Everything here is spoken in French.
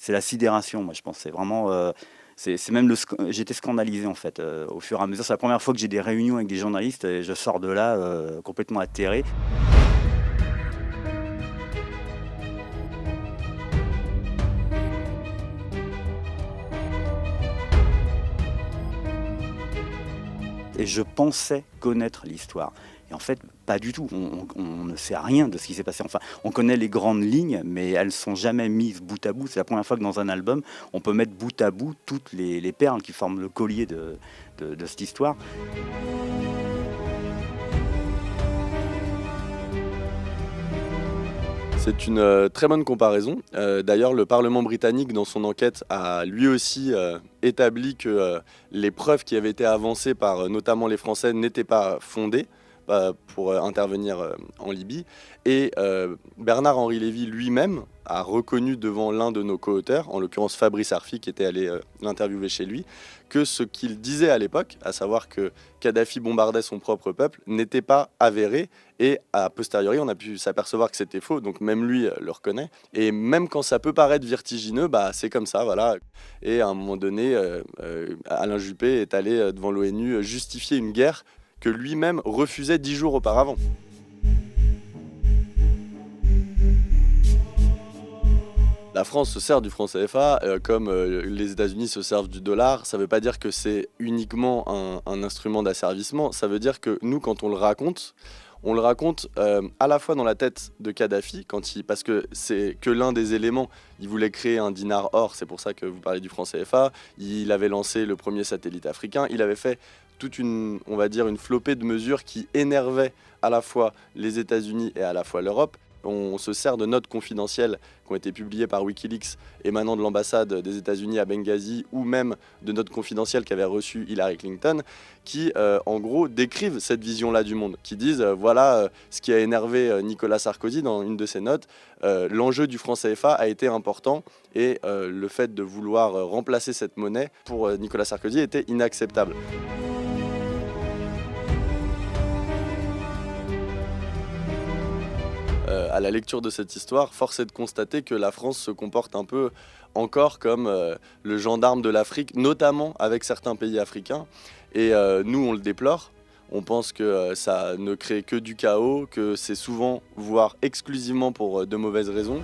C'est la sidération, moi, je pense. C'est vraiment, c'est même j'étais scandalisé, en fait, au fur et à mesure. C'est la première fois que j'ai des réunions avec des journalistes et je sors de là, complètement atterré. Et je pensais connaître l'histoire. Et en fait, pas du tout. On ne sait rien de ce qui s'est passé. Enfin, on connaît les grandes lignes, mais elles ne sont jamais mises bout à bout. C'est la première fois que dans un album, on peut mettre bout à bout toutes les perles qui forment le collier de cette histoire. C'est une très bonne comparaison. D'ailleurs, le Parlement britannique, dans son enquête, a lui aussi établi que les preuves qui avaient été avancées par notamment les Français n'étaient pas fondées pour intervenir en Libye. Et Bernard-Henri Lévy lui-même a reconnu devant l'un de nos co-auteurs, en l'occurrence Fabrice Arfi, qui était allé l'interviewer chez lui, que ce qu'il disait à l'époque, à savoir que Kadhafi bombardait son propre peuple, n'était pas avéré. Et a posteriori, on a pu s'apercevoir que c'était faux, donc même lui le reconnaît. Et même quand ça peut paraître vertigineux, c'est comme ça, voilà. Et à un moment donné, Alain Juppé est allé devant l'ONU justifier une guerre que lui-même refusait 10 jours auparavant. La France se sert du franc CFA comme les États-Unis se servent du dollar. Ça ne veut pas dire que c'est uniquement un instrument d'asservissement. Ça veut dire que nous, quand on le raconte à la fois dans la tête de Kadhafi, parce que c'est que l'un des éléments. Il voulait créer un dinar or, c'est pour ça que vous parlez du franc CFA. Il avait lancé le premier satellite africain. Il avait fait toute une flopée de mesures qui énervaient à la fois les États-Unis et à la fois l'Europe. On se sert de notes confidentielles qui ont été publiées par Wikileaks émanant de l'ambassade des États-Unis à Benghazi ou même de notes confidentielles qu'avait reçues Hillary Clinton qui, en gros, décrivent cette vision-là du monde, qui disent voilà ce qui a énervé Nicolas Sarkozy dans une de ses notes. L'enjeu du franc CFA a été important et le fait de vouloir remplacer cette monnaie pour Nicolas Sarkozy était inacceptable. À la lecture de cette histoire, force est de constater que la France se comporte un peu encore comme le gendarme de l'Afrique, notamment avec certains pays africains. Et nous, on le déplore. On pense que ça ne crée que du chaos, que c'est souvent, voire exclusivement pour de mauvaises raisons.